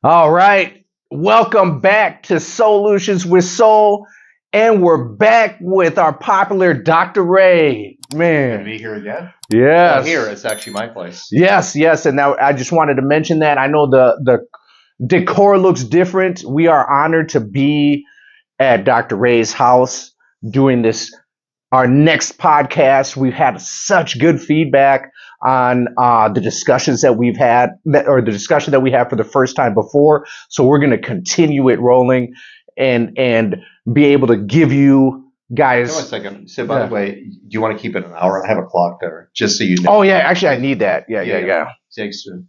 All right. Welcome back to Solutions with Soul. And we're back with our popular Dr. Ray. Good to Man. be here again. Yes. Here, it's actually my place. Yes. And now I just wanted to mention that. I know the decor looks different. We are honored to be at Dr. Ray's house doing this, our next podcast. We've had such good feedback on the discussions that we've had, or the discussion that we had for the first time before. So we're going to continue it rolling and be able to give you guys. Hang on a second. So, by the way, do you want to keep it an hour? I have a clock there, just so you know. Oh, yeah. Actually, I need that. Yeah.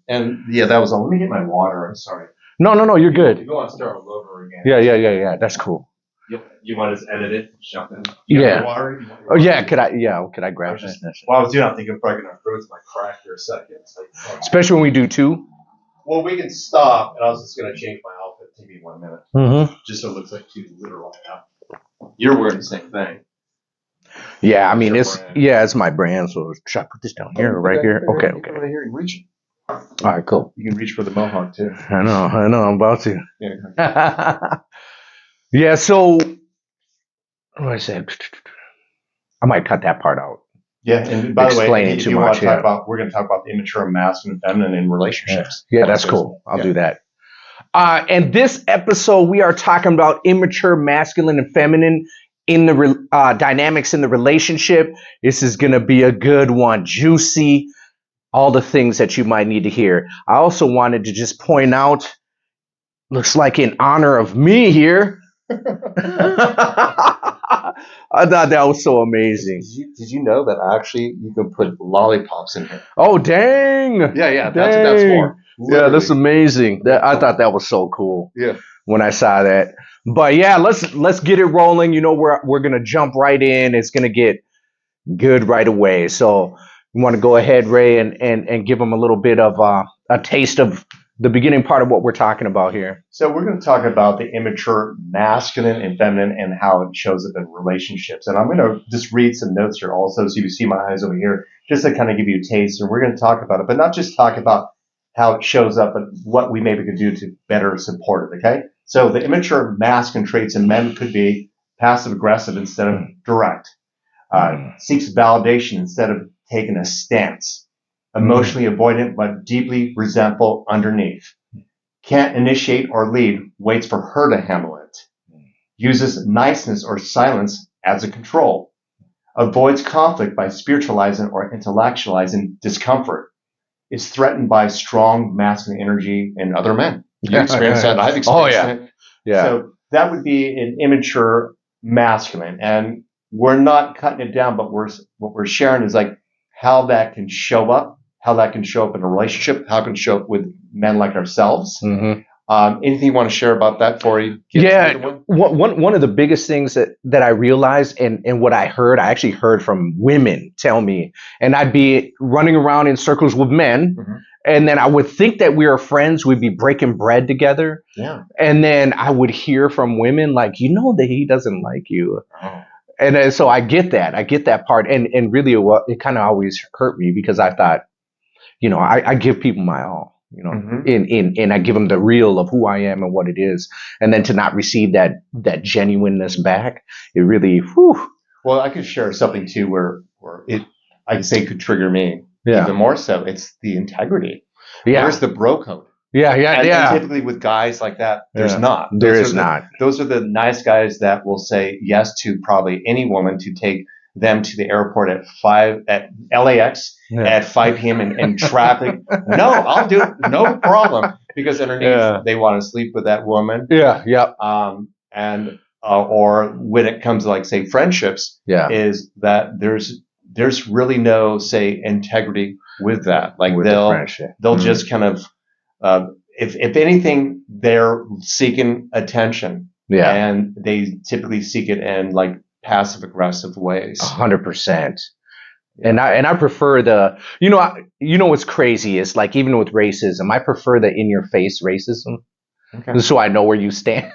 And yeah, that was all. Let me get my water. I'm sorry. No. You're good. You want to start all over again. Yeah. That's cool. You want to just edit it? Jump in. Yeah. Water? Oh, yeah. Could I grab that? Well, I was doing. I'm thinking I'm probably gonna throw it to my crack for a second. It's like, Especially when we do two. well, we can stop, and I was just gonna change my outfit. Take me 1 minute, just so it looks like two literal now. You're wearing the same thing. Yeah, I mean It's your brand. it's my brand. So should I put this down here, right here? Okay. Right here, reach. All right, cool. You can reach for the mohawk too. I know. I'm about to. Yeah. Yeah. So, what did I say? I might cut that part out. Yeah, and by the way, Explaining if too you want much, to talk yeah. about, we're going to talk about the immature masculine and feminine in relationships. Yeah, that's cool. I'll do that. And this episode, we are talking about immature masculine and feminine in the dynamics in the relationship. This is going to be a good one, juicy, all the things that you might need to hear. I also wanted to just point out, looks like in honor of me here. I thought that was so amazing. Did you know that actually you can put lollipops in here? Oh, dang. Yeah, that's what that's for. Yeah, that's amazing. I thought that was so cool. Yeah. When I saw that. But yeah, let's get it rolling. You know, we're gonna jump right in. It's gonna get good right away. So you want to go ahead, Ray, and give them a little bit of a taste of the beginning part of what we're talking about here. So we're going to talk about the immature masculine and feminine and how it shows up in relationships. And I'm going to just read some notes here also, so you see my eyes over here, just to kind of give you a taste. And we're going to talk about it, but not just talk about how it shows up, but what we maybe could do to better support it. Okay. So the immature masculine traits in men could be passive aggressive instead of direct, seeks validation instead of taking a stance. Emotionally avoidant, but deeply resentful underneath. Can't initiate or lead, waits for her to handle it. Uses niceness or silence as a control. Avoids conflict by spiritualizing or intellectualizing discomfort. Is threatened by strong masculine energy in other men. You experienced that. I've experienced it. Yeah. So that would be an immature masculine. And we're not cutting it down, but what we're sharing is like how that can show up. How that can show up in a relationship, how it can show up with men like ourselves. Anything you want to share about that before you get to one of the biggest things that I realized and what I actually heard from women tell me, and I'd be running around in circles with men, and then I would think that we were friends, we'd be breaking bread together. Yeah. And then I would hear from women like, you know that he doesn't like you. Oh. And so I get that part. And really it kind of always hurt me because I thought, you know, I give people my all, you know, and I give them the real of who I am and what it is. And then to not receive that genuineness back, it really, whew. Well, I could share something too where I can say could trigger me. Yeah. Even more so, it's the integrity. Yeah. Where's the bro code? Yeah. And typically with guys like that, there's not. There is not. Those are the nice guys that will say yes to probably any woman to take them to the airport at LAX at 5 p.m. in traffic. No, I'll do it. No problem. Because underneath they want to sleep with that woman. Yeah. And or when it comes to like say friendships, is that there's really no say integrity with that. Like they'll just kind of if anything they're seeking attention. Yeah. And they typically seek it in like passive aggressive ways. 100%. And I prefer you know what's crazy is like even with racism, I prefer the in your face racism. Okay. So I know where you stand.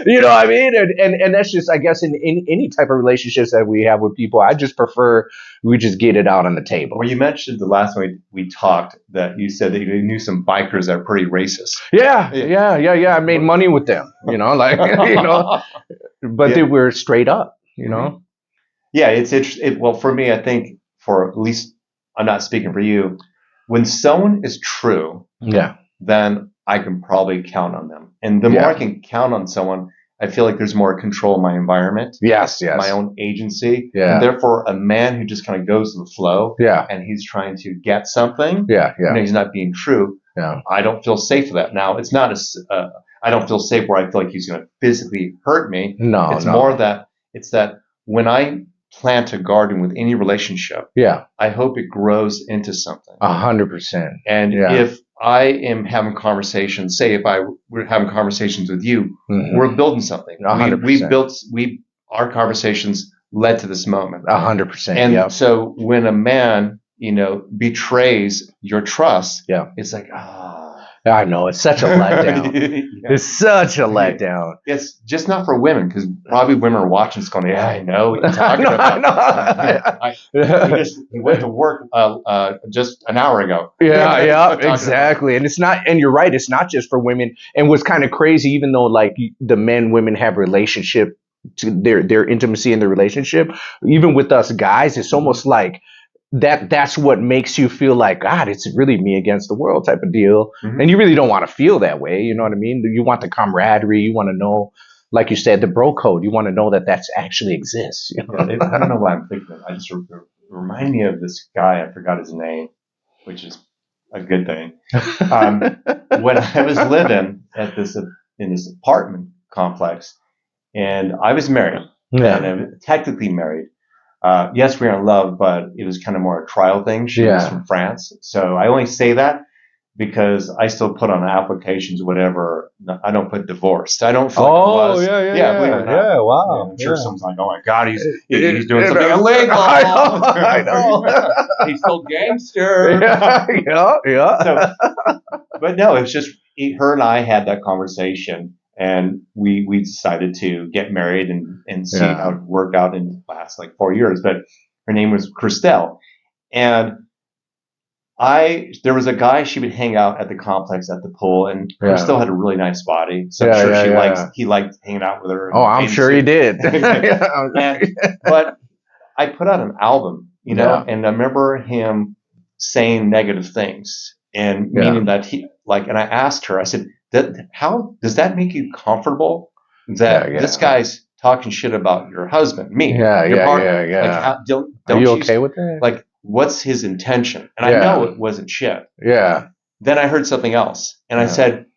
You know what I mean? And that's just, I guess, in any type of relationships that we have with people, I just prefer we just get it out on the table. Well, you mentioned the last time we talked that you said that you knew some bikers that are pretty racist. Yeah. I made money with them, like, but Yeah. they were straight up, you know? Yeah, it's interesting. Well, for me, I think for at least, I'm not speaking for you, when someone is true, Yeah. then I can probably count on them. And the more I can count on someone, I feel like there's more control of my environment. Yes. My own agency. Yeah. And therefore, a man who just kind of goes to the flow Yeah. and he's trying to get something, Yeah. he's not being true. Yeah. I don't feel safe for that. Now, it's not I don't feel safe where I feel like he's going to physically hurt me. No, it's more that it's that when I plant a garden with any relationship, I hope it grows into something. 100%. And if I am having conversations, say if I were having conversations with you, we're building something. 100%. Our conversations led to this moment. 100%. And so when a man, betrays your trust, it's like, I know, it's such a letdown. It's such a letdown. It's just not for women, because probably women are watching this going, yeah, I know what you're talking about. He went to work just an hour ago. Yeah, exactly. And and you're right, it's not just for women. And what's kind of crazy, even though like the women have relationship to their intimacy in the relationship, even with us guys, it's almost like that's what makes you feel like, God, it's really me against the world type of deal. And you really don't want to feel that way. You know what I mean? You want the camaraderie. You want to know, like you said, the bro code. You want to know that that's actually exists. I don't know why I'm thinking of it. I just remind me of this guy. I forgot his name, which is a good thing. When I was living in this apartment complex, and I was married, and I'm technically married. Yes, we are in love, but it was kind of more a trial thing. She was from France. So I only say that because I still put on applications, whatever. I don't put divorced. I don't feel like it was. Yeah, wow. I'm sure someone's like, oh my God, he's doing something illegal. I know. He's still gangster. Yeah. But no, it's just her and I had that conversation. And we decided to get married and see how it worked out in the last like 4 years. But her name was Christelle. And there was a guy she would hang out at the complex at the pool, and Christelle had a really nice body. So I'm sure he liked hanging out with her. Oh, I'm sure he did. But I put out an album, and I remember him saying negative things, and meaning that and I asked her, I said, how does that make you comfortable that this guy's talking shit about your husband, me, your partner? Like, don't Are you okay with that? Like, what's his intention? And I know it wasn't shit. Yeah. Then I heard something else, and I said,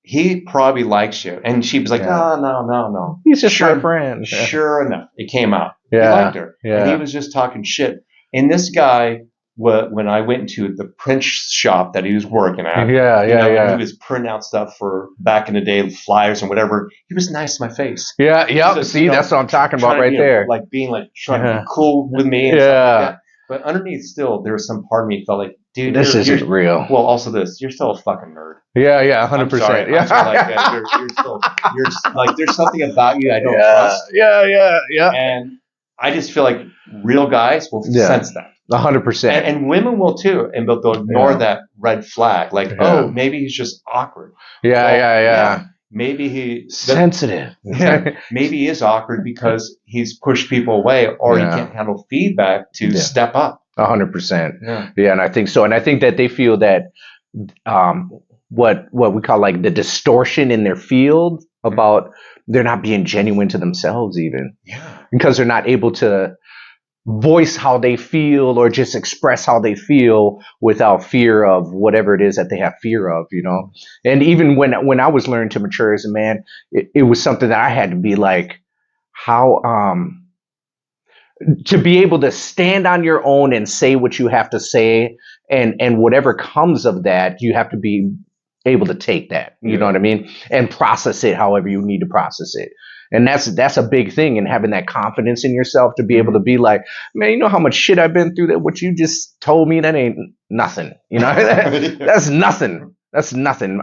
he probably likes you. And she was like, no. He's just my friend. Sure enough, it came out. Yeah. He liked her. Yeah. And he was just talking shit. And this guy, when I went to the print shop that he was working at, he was printing out stuff for back in the day, flyers and whatever. He was nice to my face. Yeah. See, that's what I'm talking about right there. Like being like trying to be cool with me. And stuff like that. But underneath, still, there was some part of me felt like, dude, this isn't real. Well, also this, you're still a fucking nerd. Yeah, 100%. You're like, there's something about you I don't trust. Yeah. And I just feel like real guys will sense that. 100%. And women will too, and they'll ignore that red flag. Like, oh, maybe he's just awkward. Yeah. Maybe he's sensitive. Maybe he is awkward because he's pushed people away, or he can't handle feedback to step up. 100%. Yeah, and I think so. And I think that they feel that what we call like the distortion in their field about they're not being genuine to themselves, even because they're not able to voice how they feel or just express how they feel without fear of whatever it is that they have fear of, And even when I was learning to mature as a man, it was something that I had to be like, how to be able to stand on your own and say what you have to say, and whatever comes of that, you have to be able to take that, you know what I mean, and process it however you need to process it. And that's a big thing, and having that confidence in yourself to be able to be like, man, you know how much shit I've been through, that what you just told me, that ain't nothing. That's nothing. That's nothing.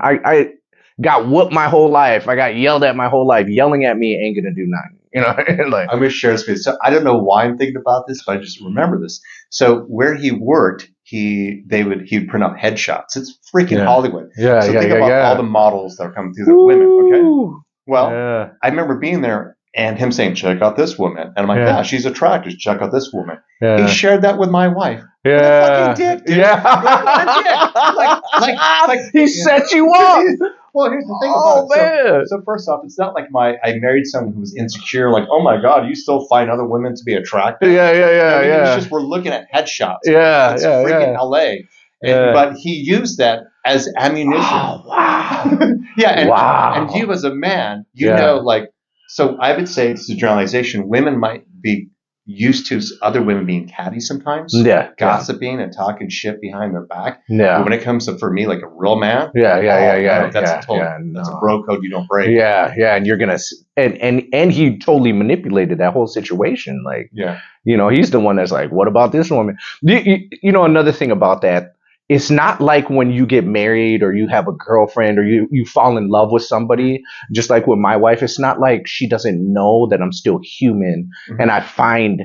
got whooped my whole life. I got yelled at my whole life. Yelling at me ain't gonna do nothing. You know, like I'm going to share this with you. So I don't know why I'm thinking about this, but I just remember this. So where he worked, he would print out headshots. It's freaking Hollywood. Yeah, so yeah, think yeah, about yeah. all the models that are coming through. The women. Okay. Well, Yeah. I remember being there and him saying, "Check out this woman," and I'm like, Yeah. "Yeah, she's attractive. Check out this woman." Yeah. He shared that with my wife. Yeah. What a fucking dick, dude. Yeah. Like he set you up. Well, here's the thing Oh, about it. man. So first off, it's not like I married someone who was insecure, like, oh my God, you still find other women to be attractive? Yeah. I mean, it's just we're looking at headshots. Yeah, It's yeah, freaking yeah. LA. Yeah. But he used that as ammunition. Oh, wow. Yeah, Wow. and you as a man, you Yeah. know, like, so I would say it's a generalization. Women might be used to other women being catty sometimes, gossiping and talking shit behind their back. Yeah. But when it comes to, for me, like a real man, Yeah. no, that's that's a bro code you don't break. Yeah, yeah, and you're gonna and he totally manipulated that whole situation. Like, Yeah. you know, he's the one that's like, what about this woman? You know, another thing about that, it's not like when you get married or you have a girlfriend or you fall in love with somebody, just like with my wife, it's not like she doesn't know that I'm still human and I find,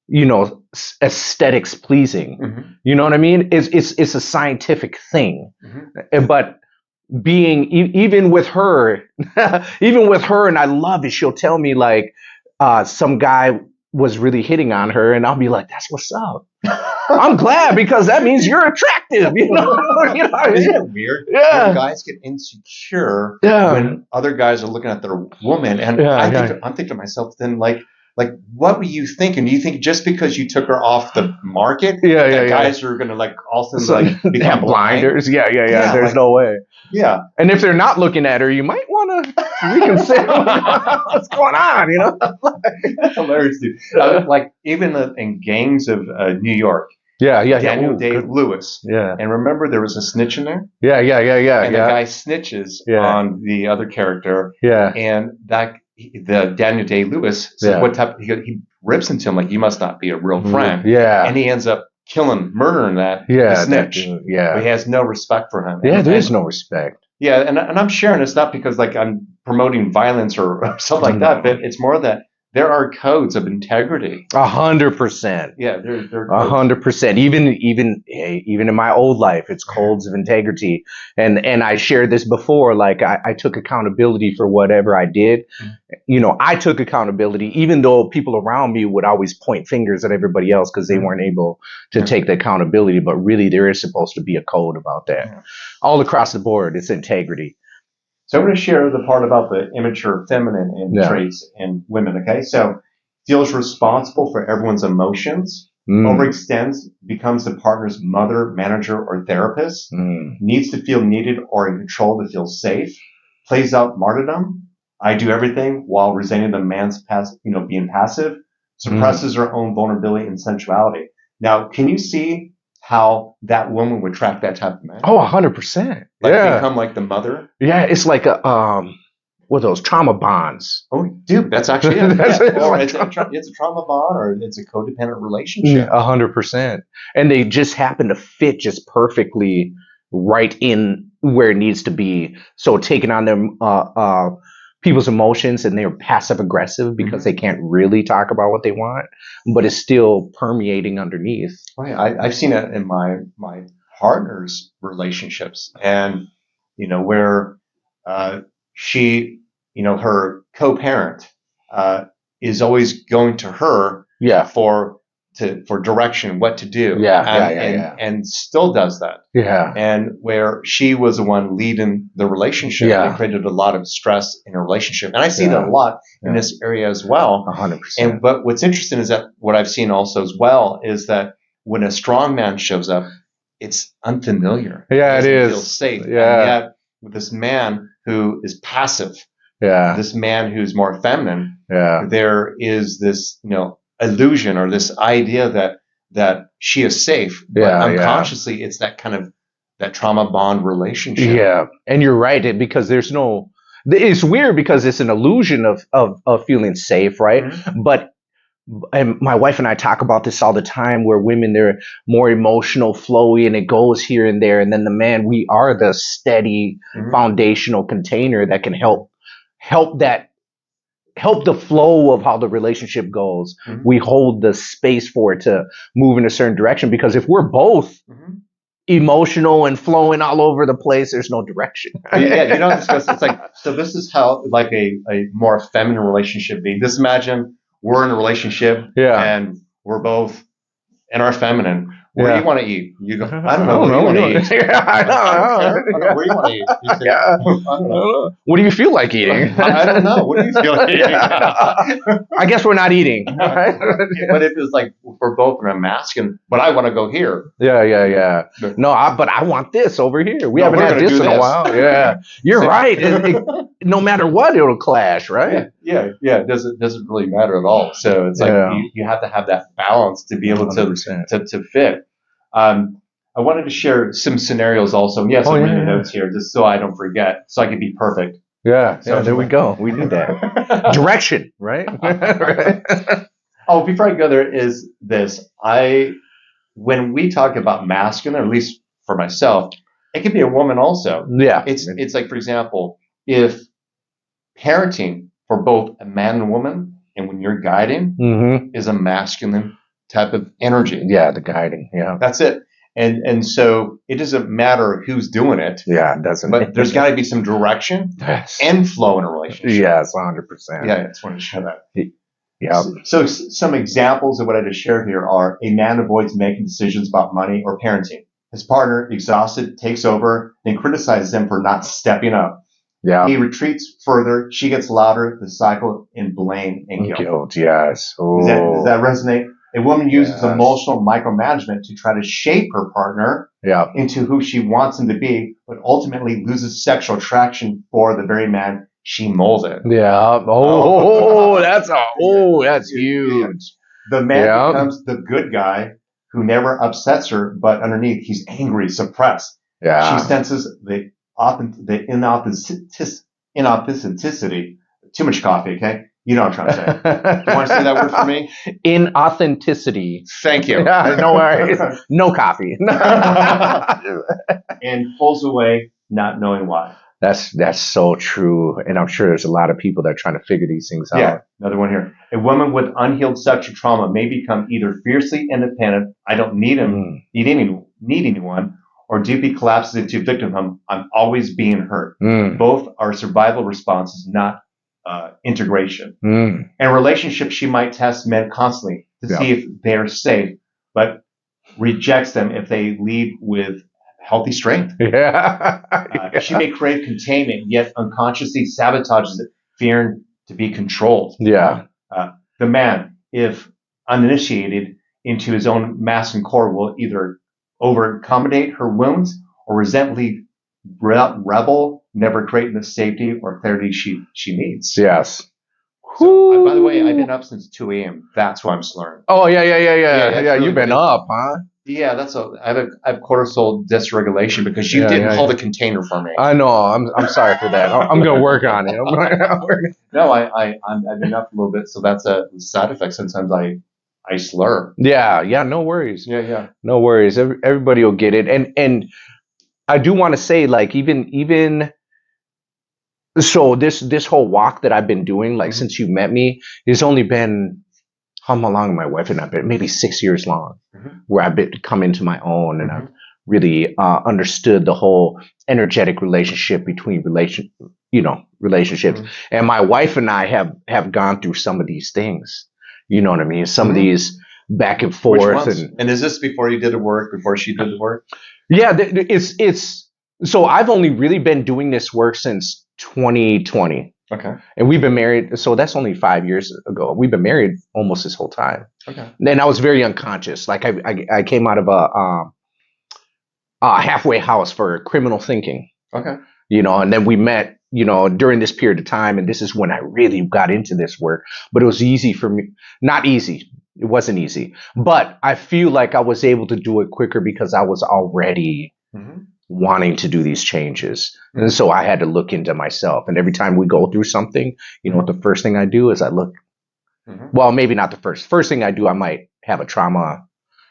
you know, aesthetics pleasing. You know what I mean? It's a scientific thing. But being even with her, and I love it, she'll tell me like some guy was really hitting on her and I'll be like, that's what's up. I'm glad because that means you're attractive, you know. Isn't it weird? Yeah. When guys get insecure when other guys are looking at their woman, and I'm thinking to myself, then like what were you thinking? Do you think just because you took her off the market, guys are gonna like all of a sudden like become blinders? Yeah. There's like, no way. Yeah. And if they're not looking at her, you might want to reconsider what's going on, you know? That's hilarious, dude. Like even in gangs of New York. Daniel Day-Lewis. Yeah. And remember there was a snitch in there? Yeah. And the guy snitches on the other character. Yeah. And the Daniel Day-Lewis says what type he rips into him like you must not be a real friend. Yeah. And he ends up murdering the snitch. But he has no respect for him. Yeah, there is no respect. Yeah, and I'm sharing this not because like I'm promoting violence or something like that, but it's more that there are codes of integrity. 100%. Yeah, they're 100%. Even in my old life, it's codes of integrity. And I shared this before. Like I took accountability for whatever I did. You know, I took accountability, even though people around me would always point fingers at everybody else because they weren't able to take the accountability. But really, there is supposed to be a code about that. Yeah. All across the board, it's integrity. So I'm going to share the part about the immature feminine traits in women, okay? So feels responsible for everyone's emotions, overextends, becomes the partner's mother, manager, or therapist, needs to feel needed or in control to feel safe, plays out martyrdom, I do everything while resenting the man's being passive, suppresses her own vulnerability and sensuality. Now, can you see how that woman would track that type of man? Oh, 100%. Become like the mother? Yeah, it's like what are those trauma bonds? Oh, dude, that's actually it. It's a trauma bond or it's a codependent relationship. 100%. And they just happen to fit just perfectly right in where it needs to be. So taking on them people's emotions and they're passive aggressive because they can't really talk about what they want, but it's still permeating underneath. Oh, yeah. I've seen it in my partner's relationships, and where she, her co-parent is always going to her for direction, what to do. And still does that. Yeah. And where she was the one leading the relationship, and it created a lot of stress in a relationship. And I see that a lot in this area as well. 100%. But what's interesting is that what I've seen also as well is that when a strong man shows up, it's unfamiliar. Yeah, it is. Feels safe. Yeah. And yet with this man who is passive, this man who's more feminine, there is this, illusion or this idea that she is safe, but unconsciously it's that kind of that trauma bond relationship. Yeah, and you're right, because it's weird because it's an illusion of feeling safe, right? But and my wife and I talk about this all the time, where women, they're more emotional, flowy, and it goes here and there. And then the man, we are the steady foundational container that can help the flow of how the relationship goes. We hold the space for it to move in a certain direction, because if we're both emotional and flowing all over the place, there's no direction. It's like, so this is how like a more feminine relationship be. Just imagine we're in a relationship and we're both in our feminine. Where do you want to eat? You go, I don't know. Where do you want to eat? I don't know. Where do you want to eat? You say, I don't know. What do you feel like eating? I don't know. What do you feel like eating? I guess we're not eating. Right? But if it's like we're both in a masculine, but I want to go here. Yeah. No, but I want this over here. We haven't had this in a while. Yeah, you're right. No matter what, it'll clash, right? Yeah. It doesn't really matter at all. So it's like you have to have that balance to be able to fit. I wanted to share some scenarios also. Yes, I'm reading notes here just so I don't forget, so I can be perfect. Yeah, there we go. We did that. Direction, right? Right. Oh, before I go there is this. When we talk about masculine, or at least for myself, it can be a woman also. Yeah. It's like, for example, if parenting for both a man and a woman, and when you're guiding, is a masculine type of energy. Yeah, the guiding. Yeah. That's it. And so it doesn't matter who's doing it. Yeah, it doesn't. But there's got to be some direction and flow in a relationship. Yes, 100%. Yeah, I just wanted to share that. Yeah. So some examples of what I just shared here are: a man avoids making decisions about money or parenting. His partner, exhausted, takes over and criticizes him for not stepping up. Yeah. He retreats further. She gets louder. The cycle in blame and guilt. Yes. Does that resonate? A woman uses emotional micromanagement to try to shape her partner into who she wants him to be, but ultimately loses sexual attraction for the very man she molded. Yeah. That's huge. The man becomes the good guy who never upsets her, but underneath he's angry, suppressed. Yeah. She senses the inauthenticity. Too much coffee, okay? You know what I'm trying to say. You want to say that word for me? Inauthenticity. Thank you. Yeah, no worries. No coffee. And pulls away, not knowing why. That's so true. And I'm sure there's a lot of people that are trying to figure these things out. Yeah, another one here. A woman with unhealed sexual trauma may become either fiercely independent, I don't need anyone, or deeply collapses into victimhood, I'm always being hurt. Both are survival responses, not integration. In relationships, she might test men constantly to see if they're safe, but rejects them if they lead with healthy strength. She may crave containment, yet unconsciously sabotages it, fearing to be controlled. Yeah. The man, if uninitiated into his own masculine core, will either over accommodate her wounds or resentfully rebel, never creating the safety or clarity she needs. Yes. So, by the way, I've been up since 2 a.m. That's why I'm slurring. Oh, yeah. You've been up, huh? Yeah, I have cortisol dysregulation because you didn't hold a container for me. I know. I'm sorry for that. I'm going to work on it. No, I've been up a little bit, so that's a side effect. Sometimes I slur. Yeah. No worries. Yeah. No worries. Everybody will get it. And I do want to say, like, even so, this whole walk that I've been doing, like, since you met me, it's only been, how long my wife and I've been, maybe 6 years long, where I've come into my own, and I've really understood the whole energetic relationship between relationships. And my wife and I have gone through some of these things. You know what I mean? Some of these back and forth. And is this before you did the work? Before she did the work? Yeah, it's so I've only really been doing this work since 2020. Okay. And we've been married, so that's only 5 years ago. We've been married almost this whole time. Okay. Then I was very unconscious. Like I came out of a halfway house for criminal thinking. Okay. And then we met, during this period of time, and this is when I really got into this work. But it was easy for me. Not easy. It wasn't easy. But I feel like I was able to do it quicker because I was already wanting to do these changes. And so I had to look into myself. And every time we go through something, the first thing I do is I look Well, maybe not the first thing I do. I might have a trauma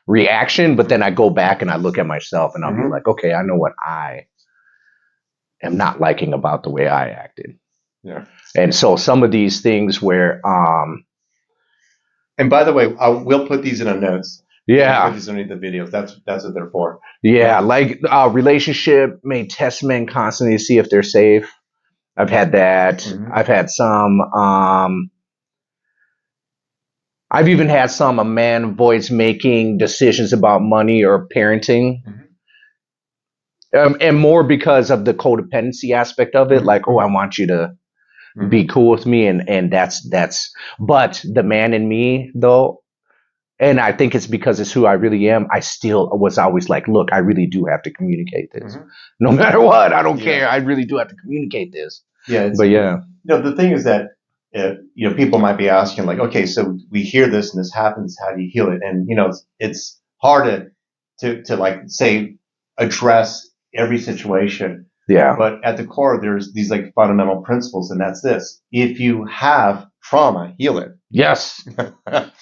reaction, but then I go back and I look at myself and I'll be like, okay, I know what I am not liking about the way I acted. Yeah. And so some of these things where, and by the way, we'll put these in our notes. Yeah. We'll put these underneath the videos. That's what they're for. Yeah. Like relationship may test men constantly to see if they're safe. I've had that. I've had some, I've even had a man avoids making decisions about money or parenting. And more because of the codependency aspect of it. Like, oh, I want you to be cool with me. And that's, but the man in me though, and I think it's because it's who I really am. I still was always like, look, I really do have to communicate this. No matter what, I don't care. I really do have to communicate this. Yeah. But yeah. The thing is that, people might be asking like, okay, so we hear this and this happens. How do you heal it? And, it's hard to like say, address every situation. Yeah. But at the core, there's these like fundamental principles, and that's this. If you have trauma, heal it. Yes.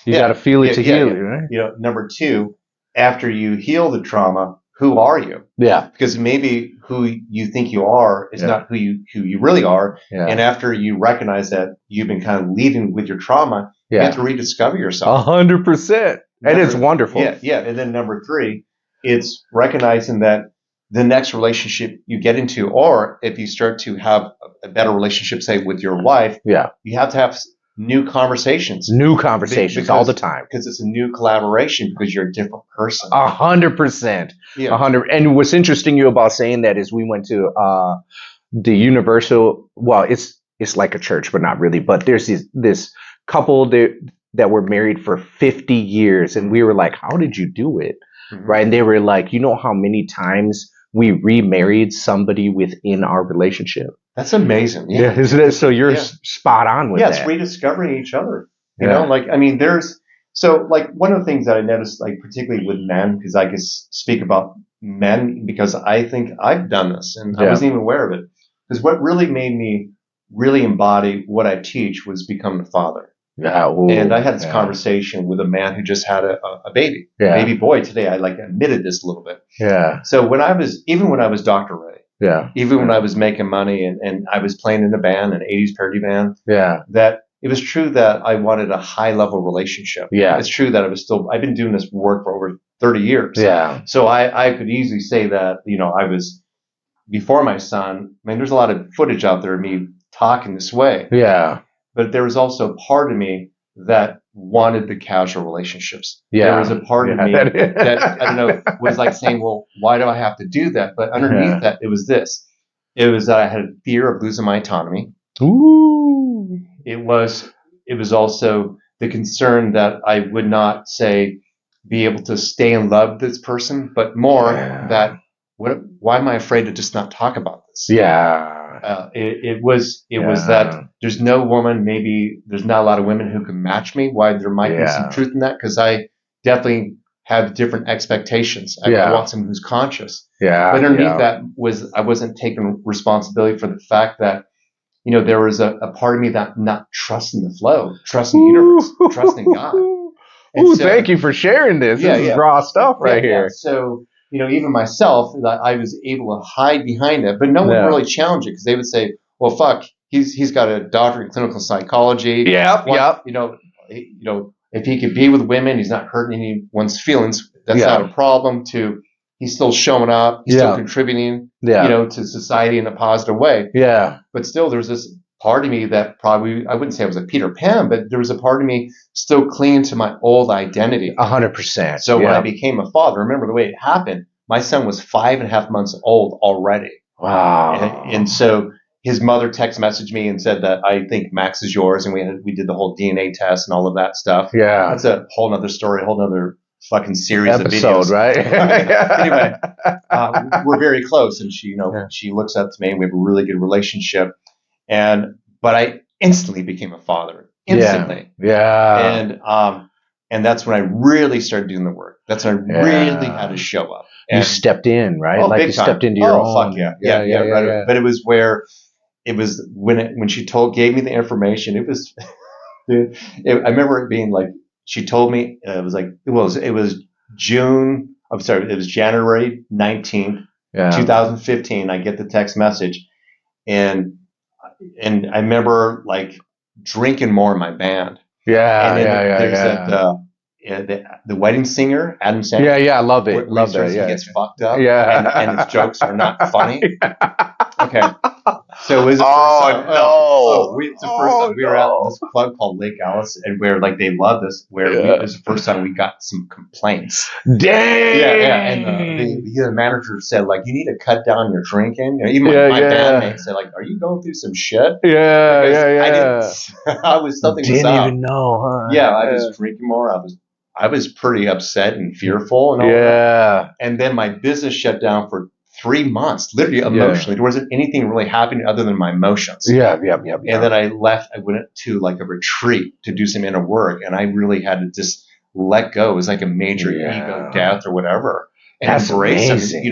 You got to feel it to heal it, right? Number two, after you heal the trauma, who are you? Yeah. Because maybe who you think you are is not who you really are. Yeah. And after you recognize that you've been kind of leading with your trauma, you have to rediscover yourself. 100%. And it's wonderful. Yeah. And then number three, it's recognizing that the next relationship you get into, or if you start to have a better relationship, say with your wife, you have to have new conversations. All the time. Because it's a new collaboration because you're a different person. 100%. 100. And what's interesting about saying that is we went to the Universal, well, it's like a church, but not really. But there's this couple that were married for 50 years. And we were like, how did you do it? Right. And they were like, you know how many times we remarried somebody within our relationship? That's amazing. Yeah, isn't it? So you're spot on with that. Yeah, it's rediscovering each other. You know, like, I mean, one of the things that I noticed, like, particularly with men, because I can speak about men because I think I've done this and I wasn't even aware of it. Because what really made me really embody what I teach was becoming a father. Yeah, and I had this conversation with a man who just had a baby, baby boy today. I like admitted this a little bit. Yeah. So when I was Dr. Ray, even when I was making money and I was playing in a band, an 80s parody band, that it was true that I wanted a high level relationship. Yeah. It's true that I've been doing this work for over 30 years. Yeah. So I could easily say that, I was before my son. I mean, there's a lot of footage out there of me talking this way. Yeah. But there was also a part of me that wanted the casual relationships. Yeah. There was a part of me that, I don't know, was like saying, well, why do I have to do that? But underneath that, it was this. It was that I had a fear of losing my autonomy. Ooh. It was also the concern that I would not, be able to stay in love with this person, but more that, why am I afraid to just not talk about this? Yeah. It was that there's no woman, maybe there's not a lot of women who can match me. Why there might be some truth in that, because I definitely have different expectations. I want someone who's conscious. Yeah. But underneath that was I wasn't taking responsibility for the fact that there was a part of me that not trusting the flow, trusting the universe, trusting God. Ooh, thank you for sharing this. This is raw stuff right here. Yeah. So. Even myself, that I was able to hide behind it, but no one really challenged it because they would say, "Well, fuck, he's got a doctorate in clinical psychology. If he could be with women, he's not hurting anyone's feelings. That's not a problem. He's still showing up, he's still contributing, to society in a positive way. Yeah. But still, there was this part of me that probably, I wouldn't say I was a Peter Pan, but there was a part of me still clinging to my old identity. 100%. So when I became a father, remember the way it happened, my son was 5.5 months old already. Wow. And so his mother text messaged me and said that I think Max is yours. And we did the whole DNA test and all of that stuff. Yeah. That's a whole nother story, a whole nother fucking series of videos. Right? Anyway, we're very close. And she looks up to me and we have a really good relationship. But I instantly became a father. Instantly. Yeah. And that's when I really started doing the work. That's when I really had to show up. And you stepped in, right? Like you stepped into your own. Fuck yeah. Right. But it was when she gave me the information, it was Dude, I remember it being like, she told me it was June. I'm sorry, it was January 19th, Yeah. 2015. I get the text message, and I remember like drinking more in my band. Yeah, And then yeah, there's yeah. the wedding singer Adam Sandler. Yeah, I love Where it. Love that. he Yeah. gets fucked up, Yeah. and his jokes are not funny. Okay, so it was the first Oh time. no. It's the first time we were at this club called Lake Alice, and where like they loved us. It was the first time we got some complaints. Dang. Yeah, and the manager said like, you need to cut down your drinking. Even my bandmate said like, are you going through some shit? Yeah, Because I didn't. I was something was Didn't up. even know, huh? Yeah, I was drinking more. I was pretty upset and fearful and all that. Yeah. And then my business shut down for 3 months, literally emotionally. There wasn't anything really happening other than my emotions. Yeah. And then I left. I went to like a retreat to do some inner work, and I really had to just let go. It was like a major ego death or whatever, and That's embrace amazing.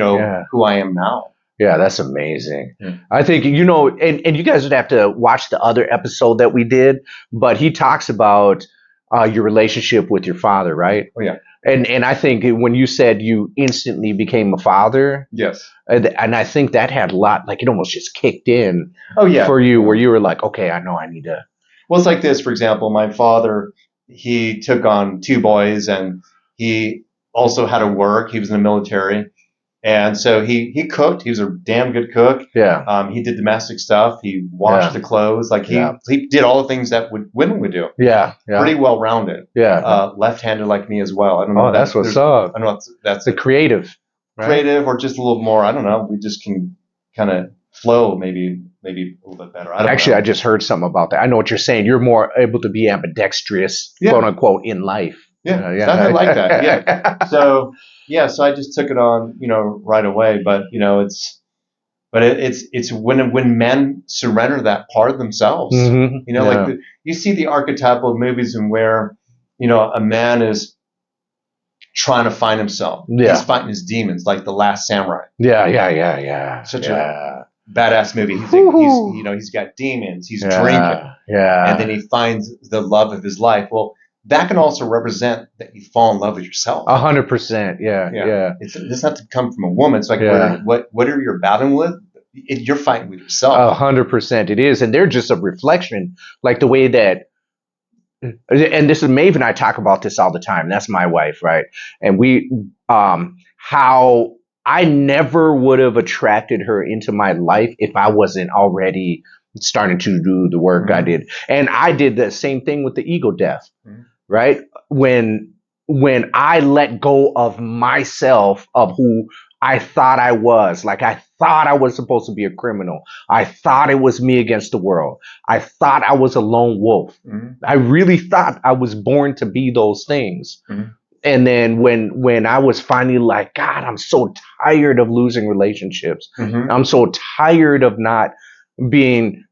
who I am now. Yeah, that's amazing. Yeah. I think, and you guys would have to watch the other episode that we did, but he talks about your relationship with your father, right? Oh, yeah. And I think when you said you instantly became a father, Yes. and I think that had a lot, like it almost just kicked in for you, where you were like, okay, I know I need to. Well, it's like this, for example, my father, he took on 2 boys, and he also had to work. He was in the military. And so he cooked. He was a damn good cook. Yeah. He did domestic stuff. He washed the clothes. Like he did all the things that women would do. Yeah. Pretty well rounded. Yeah. Left-handed like me as well. I don't know. Oh, that's what's up. I don't know if that's the creative. Right? Creative, or just a little more. I don't know. We just can kind of flow maybe a little bit better. I just heard something about that. I know what you're saying. You're more able to be ambidextrous, quote unquote, in life. Yeah, I like that. Yeah. So I just took it on, right away. But it's when men surrender that part of themselves. Mm-hmm. Like you see the archetypal movies and where a man is trying to find himself. Yeah. He's fighting his demons, like The Last Samurai. Yeah. Such a badass movie. He's got demons. He's drinking. Yeah. And then he finds the love of his life. Well, that can also represent that you fall in love with yourself. 100%. Yeah. It doesn't have to come from a woman. It's like whatever you're battling with, you're fighting with yourself. 100% it is. And they're just a reflection, like the way that, and this is Maeve and I talk about this all the time. That's my wife, right? And we, how I never would have attracted her into my life if I wasn't already starting to do the work I did. And I did the same thing with the ego death, right? When I let go of myself, of who I thought I was, like I thought I was supposed to be a criminal. I thought it was me against the world. I thought I was a lone wolf. I really thought I was born to be those things. And then when I was finally like, God, I'm so tired of losing relationships. I'm so tired of not being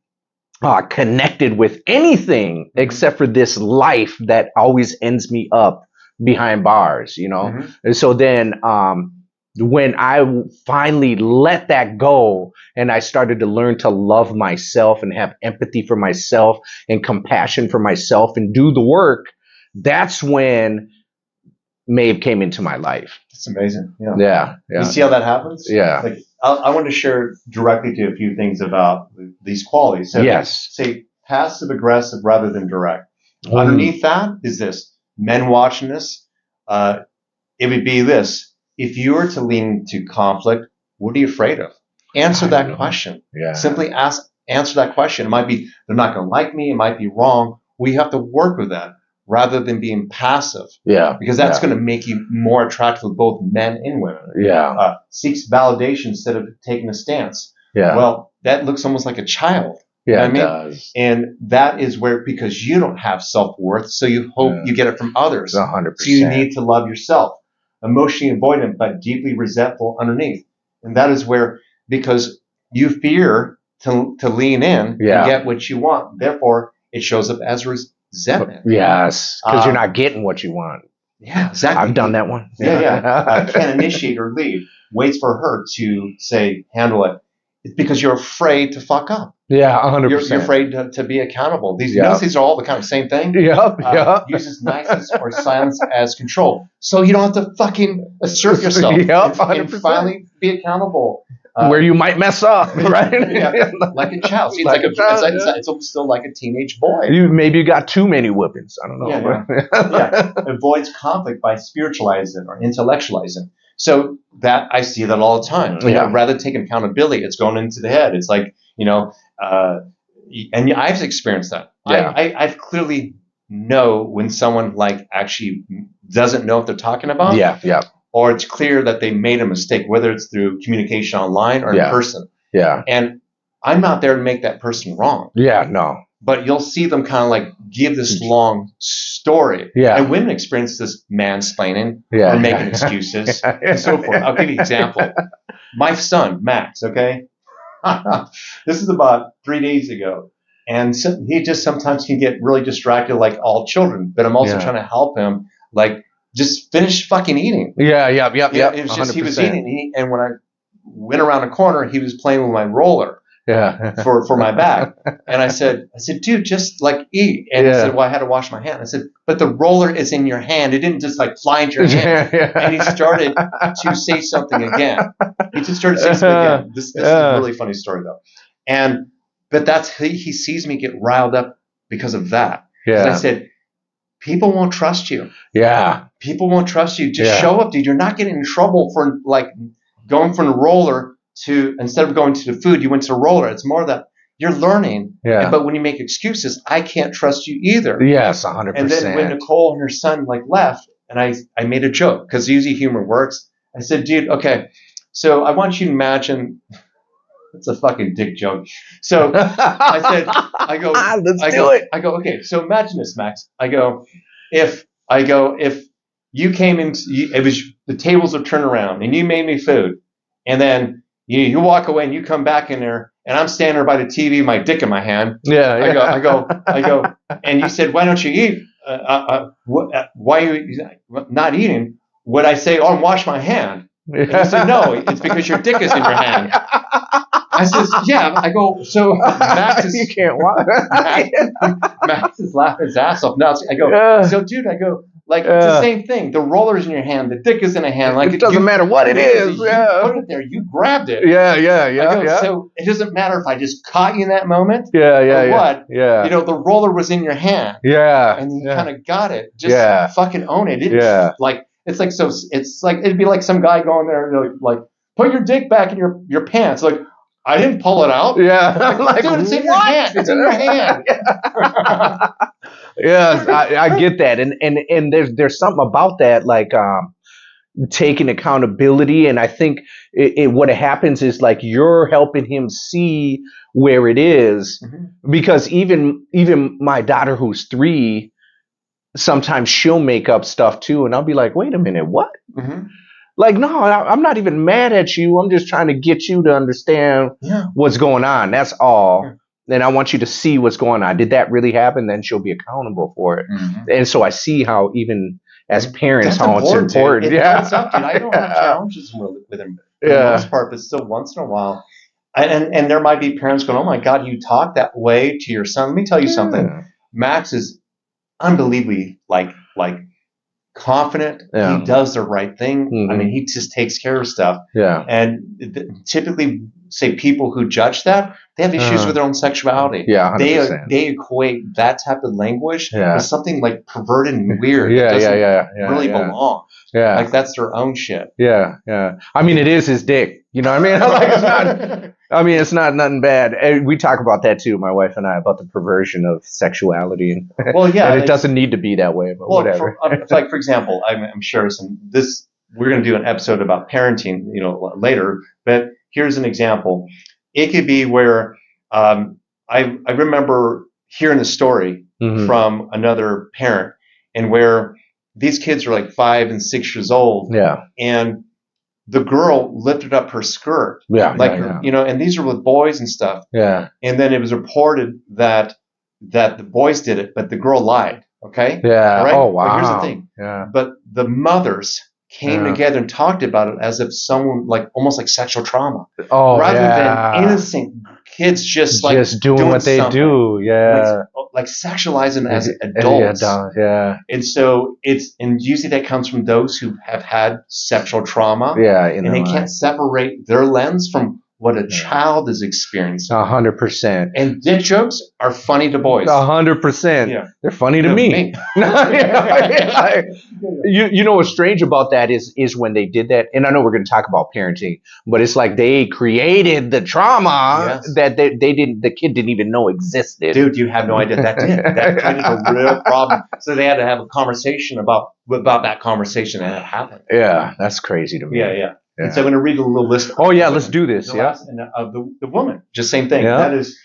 connected with anything except for this life that always ends me up behind bars, And so then when I finally let that go and I started to learn to love myself and have empathy for myself and compassion for myself and do the work, that's when Maeve came into my life. It's amazing. Yeah. You see how that happens? Yeah. Like I want to share directly to a few things about these qualities. So yes. Say passive aggressive rather than direct. Underneath that is this. Men watching this, it would be this. If you were to lean to conflict, what are you afraid of? Answer that question. Yeah. Simply answer that question. It might be they're not going to like me. It might be wrong. We have to work with that rather than being passive. Yeah. Because that's going to make you more attractive with both men and women. Yeah. Seeks validation instead of taking a stance. Yeah. Well, that looks almost like a child. Yeah, it does. And that is where, because you don't have self-worth, so you hope you get it from others. 100%. So you need to love yourself. Emotionally avoidant, but deeply resentful underneath. And that is where, because you fear to lean in and get what you want. Therefore, it shows up as resentment. Yes, because you're not getting what you want. Yeah, exactly. I've done that one. Can't initiate or lead. Waits for her to say, handle it. It's because you're afraid to fuck up. Yeah, You're 100%. afraid to be accountable. These, Yeah. notice these are all the kind of same thing. Yep. Uses niceness or silence as control. So you don't have to fucking assert yourself Yep, and finally be accountable. Where you might mess up, right? Yeah, like a child. See, it's still like a teenage boy. Maybe you got too many whippings. I don't know. Yeah. Avoids conflict by spiritualizing or intellectualizing. So that I see that all the time. You know, rather than taking accountability, it's going into the head. It's like, you know, and I've experienced that. Yeah. I've clearly know when someone like actually doesn't know what they're talking about. Yeah. Or it's clear that they made a mistake, whether it's through communication online or in person. Yeah. And I'm not there to make that person wrong. Yeah, no. But you'll see them kind of like give this long story. Yeah. And women experience this mansplaining or making excuses and so forth. I'll give you an example. My son, Max, okay? This is about 3 days ago. And so he just sometimes can get really distracted like all children. But I'm also trying to help him, like, just finish fucking eating. Yeah. It was just 100%. He was eating, and when I went around a corner, he was playing with my roller. For my back. And I said, dude, just like eat. And he said, well, I had to wash my hand. I said, but the roller is in your hand. It didn't just like fly into your hand. And he started to say something again. He just started saying something again. This is a really funny story though. But he sees me get riled up because of that. And I said, people won't trust you. Yeah. People won't trust you. Just show up, dude. You're not getting in trouble for like going from the roller to, instead of going to the food, you went to the roller. It's more that you're learning. Yeah. But when you make excuses, I can't trust you either. Yes, 100%. And then when Nicole and her son like left, and I made a joke because usually humor works. I said, dude, okay, so I want you to imagine. It's a fucking dick joke. So I go, I go, okay, so imagine this, Max. I go, if you came in, it was the tables would turn around and you made me food, and then you walk away and you come back in there and I'm standing there by the TV, my dick in my hand. I go, and you said, why don't you eat? Why are you not eating? Would I say, oh, wash my hand? And you said, no, it's because your dick is in your hand. I says, yeah. I go, so Max is, you can't watch. Max is laughing his ass off. Now I go, so dude, I go, like, it's the same thing. The roller's in your hand. The dick is in a hand. Like, it doesn't matter what it is. You put it there. You grabbed it. Yeah. So it doesn't matter if I just caught you in that moment. Or what. Yeah. You know, the roller was in your hand. Yeah. And you kind of got it. Just fucking own it. Like, it's like, so it's like, it'd be like some guy going there, like, put your dick back in your pants. Like, I didn't pull it out. Yeah. Like, dude, it's in your hand. It's in your hand. Yes, I get that, and there's something about that, like taking accountability, and I think what happens is like you're helping him see where it is, because even my daughter who's 3, sometimes she'll make up stuff too, and I'll be like, wait a minute, what? Like, no, I'm not even mad at you. I'm just trying to get you to understand what's going on. That's all. And I want you to see what's going on. Did that really happen? Then she'll be accountable for it. And so I see how even as parents, how it's important. Dude. It's up, dude. I don't have challenges with him for the most part, but still once in a while. And there might be parents going, oh my God, you talk that way to your son. Let me tell you something. Max is unbelievably like confident. He does the right thing. I mean, he just takes care of stuff. And typically, say people who judge that, they have issues with their own sexuality. 100%. They equate that type of language with something like perverted and weird. It doesn't really belong. Like that's their own shit. I mean, it is his dick. You know what I mean? Like, it's not. I mean, it's not nothing bad. And we talk about that too, my wife and I, about the perversion of sexuality. And, and it doesn't need to be that way, but whatever. Like for example, I'm sure we're going to do an episode about parenting, later. But here's an example. It could be where I remember hearing a story from another parent, and where these kids are like 5 and 6 years old. And the girl lifted up her skirt. And these are with boys and stuff. And then it was reported that the boys did it, but the girl lied. Okay. Right? Oh, wow. But here's the thing. But the mothers came together and talked about it as if someone like almost like sexual trauma, Oh, rather yeah. than innocent kids just like doing what they something. do. Yeah. Like sexualizing as Yeah, adults. yeah. And so and usually that comes from those who have had sexual trauma. Yeah. And they can't separate their lens from what a child is experiencing. 100%. And dick jokes are funny to boys. 100%. Yeah. They're funny to me. You know what's strange about that is when they did that, and I know we're going to talk about parenting, but it's like they created the trauma that the kid didn't even know existed. Dude, you have no idea that created a real problem. So they had to have a conversation about that conversation, and it happened. Yeah, that's crazy to me. Yeah. And so I'm going to read a little list. Oh yeah, let's do this. The woman, just same thing. Yeah. That is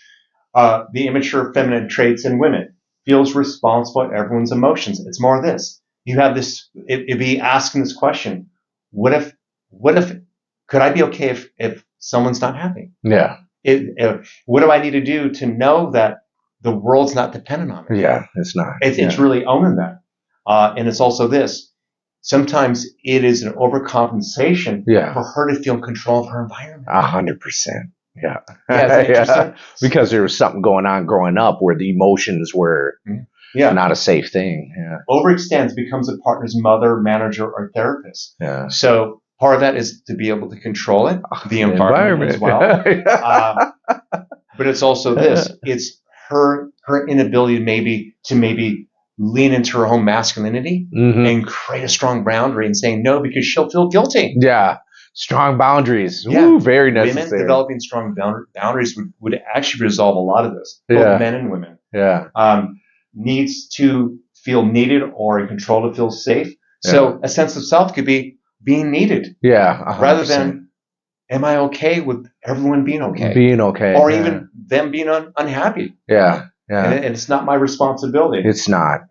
the immature feminine traits in women. Feels responsible for everyone's emotions. It's more of this. You have this. It'd be asking this question: What if? Could I be okay if someone's not happy? Yeah. What do I need to do to know that the world's not dependent on me? Yeah, it's not. It's really owning that, and it's also this. Sometimes it is an overcompensation for her to feel in control of her environment. 100%. Yeah. Because there was something going on growing up where the emotions were not a safe thing. Yeah. Overextends, becomes a partner's mother, manager, or therapist. Yeah. So part of that is to be able to control it, the environment as well. But it's also this. It's her inability to maybe lean into her own masculinity and create a strong boundary and saying no because she'll feel guilty. Yeah. Strong boundaries. Yeah. Ooh, very necessary. Women developing strong boundaries would actually resolve a lot of this, both men and women. Yeah. Needs to feel needed or in control to feel safe. So a sense of self could be being needed. Yeah. 100%. Rather than, am I okay with everyone being okay? Being okay. Or even them being unhappy. Yeah. Yeah. And it's not my responsibility. It's not.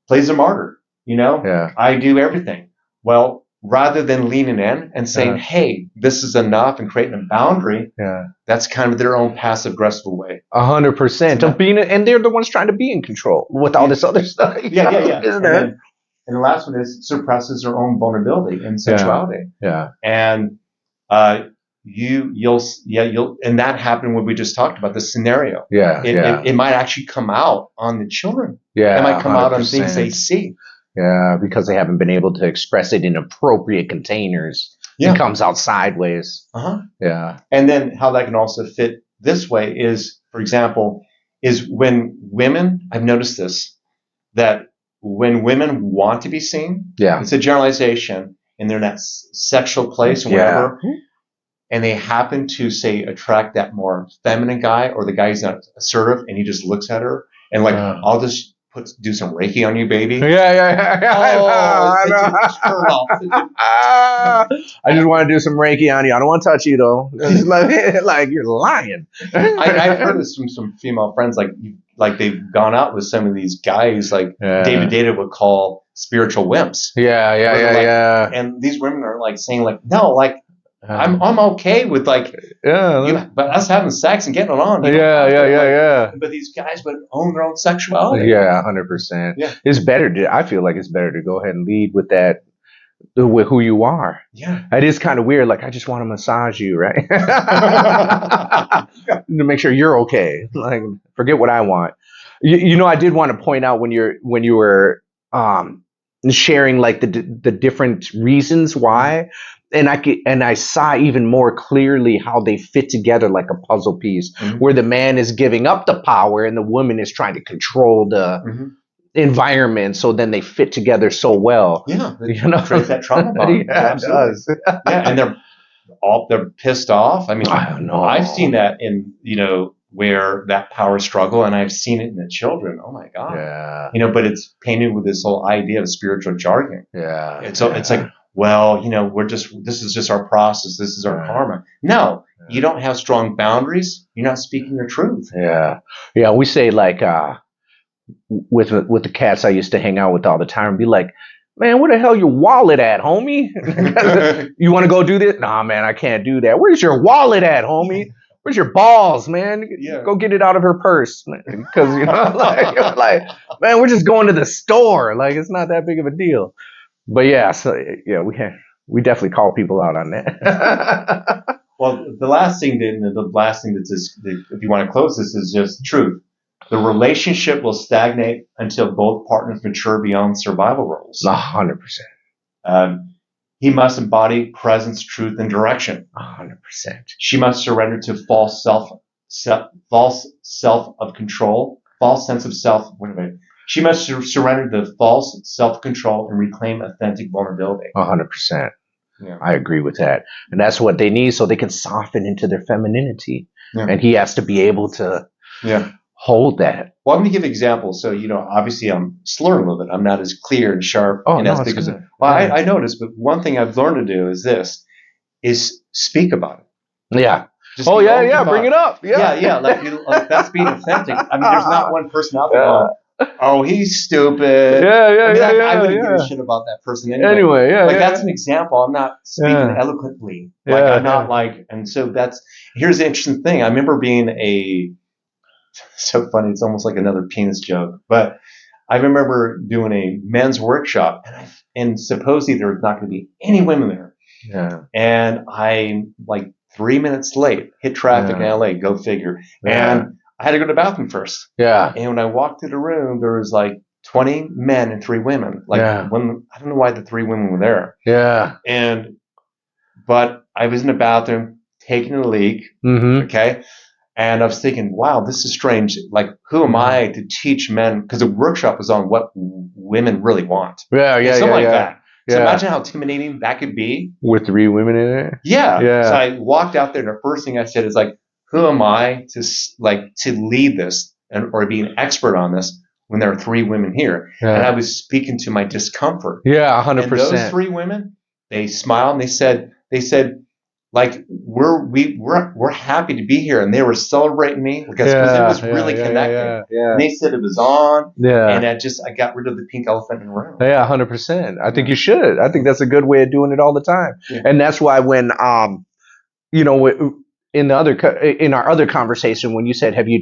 Plays a martyr, Yeah. I do everything. Well, rather than leaning in and saying, hey, this is enough and creating a boundary, that's kind of their own passive aggressive way. 100% of being, and they're the ones trying to be in control with all this other stuff. Yeah. Isn't it? And the last one is suppresses their own vulnerability and sexuality. Yeah. And you'll and that happened when we just talked about the scenario. Yeah. It might actually come out on the children. Yeah. It might come 100%. out on things they see. Yeah, because they haven't been able to express it in appropriate containers. It comes out sideways. Yeah. And then how that can also fit this way is, for example, is when women, I've noticed this, that when women want to be seen, it's a generalization, and they're in that sexual place or whatever, and they happen to, say, attract that more feminine guy or the guy who's not assertive, and he just looks at her and like, I'll just do some Reiki on you, baby. Yeah. I just want to do some Reiki on you. I don't want to touch you though. like you're lying. I've heard this from some female friends, like they've gone out with some of these guys, like David Data would call spiritual wimps. Yeah. And these women are like saying like, no, like I'm okay with like but us having sex and getting it on. Yeah. But these guys would own their own sexuality. Yeah, 100%. Yeah. It's better I feel like it's better to go ahead and lead with that, with who you are. Yeah. It is kind of weird. Like, I just want to massage you, right? To make sure you're okay. Like, forget what I want. I did want to point out when you were sharing like the different reasons why. And I saw even more clearly how they fit together like a puzzle piece, where the man is giving up the power and the woman is trying to control the environment. So then they fit together so well. Yeah, create that trauma bond. Yeah, it does. And they're pissed off. I mean, I've seen that in where that power struggle, and I've seen it in the children. Oh my God. Yeah. But it's painted with this whole idea of spiritual jargon. Yeah. And so it's like, well, this is just our process. This is our karma. No, you don't have strong boundaries. You're not speaking your truth. Yeah. Yeah. We say like, with the cats I used to hang out with all the time, be like, man, where the hell your wallet at, homie? You want to go do this? Nah, man, I can't do that. Where's your wallet at, homie? Where's your balls, man? Go get it out of her purse. Because, like, man, we're just going to the store. Like, it's not that big of a deal. But yeah, so yeah, we definitely call people out on that. Well, the last thing that's just, if you want to close this, is just truth. The relationship will stagnate until both partners mature beyond survival roles. 100%. He must embody presence, truth, and direction. 100%. She must surrender to false self of control, false sense of self. Wait a minute. She must surrender to false self-control and reclaim authentic vulnerability. 100%. Yeah. I agree with that. And that's what they need so they can soften into their femininity. Yeah. And he has to be able to hold that. Well, I'm going to give examples. So, obviously I'm slurring a little bit. I'm not as clear and sharp. Oh, and no, that's it's because good. I noticed, but one thing I've learned to do is speak about it. Yeah. Just bring it up. Yeah. Like that's being authentic. I mean, there's not one person out there going, oh, he's stupid. I wouldn't give a shit about that person anyway. That's an example. I'm not speaking eloquently. I'm not like, and so here's the interesting thing. I remember being so funny. It's almost like another penis joke, but I remember doing a men's workshop and supposedly there's not going to be any women there. Yeah. And I'm like 3 minutes late, hit traffic in LA, go figure. Yeah. And I had to go to the bathroom first. Yeah. And when I walked through the room, there was like 20 men and 3 women. I don't know why the 3 women were there. Yeah. But I was in the bathroom taking a leak. Mm-hmm. Okay. And I was thinking, wow, this is strange. Like, who am I to teach men? Because the workshop was on what women really want. Something like that. So imagine how intimidating that could be. With 3 women in there? Yeah. So I walked out there and the first thing I said is like, who am I to lead this or be an expert on this when there are 3 women here? Yeah. And I was speaking to my discomfort. Yeah, 100%. And those 3 women, they smiled and they said, like, we're happy to be here, and they were celebrating me because it was really connecting. Yeah. And they said it was on. Yeah. And I got rid of the pink elephant in the room. Yeah, 100%. I think you should. I think that's a good way of doing it all the time. Yeah. And that's why when in our other conversation, when you said, have you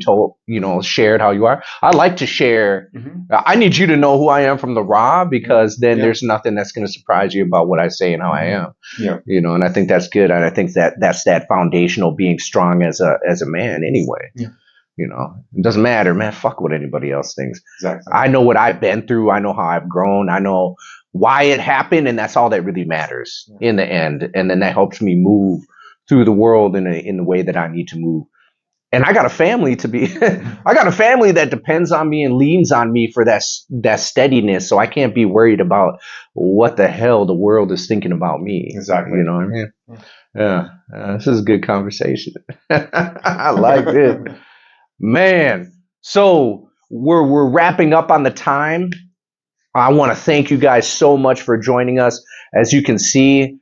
shared how you are? I like to share. Mm-hmm. I need you to know who I am from the raw, because then there's nothing that's going to surprise you about what I say and how I am. Yeah. And I think that's good. And I think that's that foundational being strong as a man anyway. Yeah. It doesn't matter, man. Fuck what anybody else thinks. Exactly. I know what I've been through. I know how I've grown. I know why it happened. And that's all that really matters in the end. And then that helps me move through the world in the way that I need to move. And I got a family I got a family that depends on me and leans on me for that steadiness. So I can't be worried about what the hell the world is thinking about me. Exactly. You know what I mean? Yeah. This is a good conversation. I like it. Man. So we're wrapping up on the time. I want to thank you guys so much for joining us. As you can see,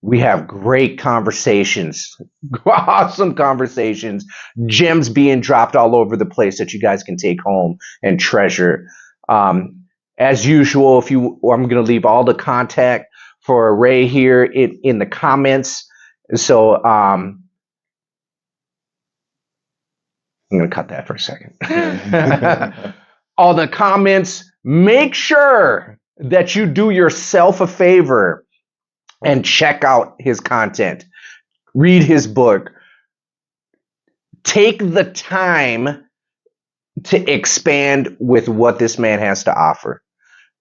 we have great conversations, awesome conversations, gems being dropped all over the place that you guys can take home and treasure. As usual, I'm going to leave all the contact for Ray here in the comments. So I'm going to cut that for a second. All the comments, make sure that you do yourself a favor and check out his content. Read his book. Take the time to expand with what this man has to offer.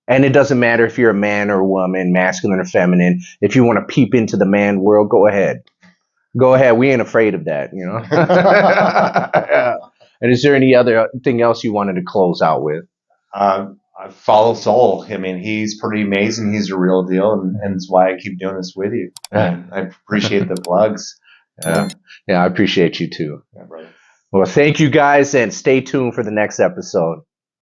And it doesn't matter if you're a man or a woman, masculine or feminine. If you want to peep into the man world, go ahead. Go ahead. We ain't afraid of that, Yeah. And is there any other thing else you wanted to close out with? I follow Soul. I mean, he's pretty amazing. He's a real deal, and that's why I keep doing this with you. And I appreciate the plugs. Yeah, I appreciate you too. Yeah, brother. Well, thank you guys, and stay tuned for the next episode.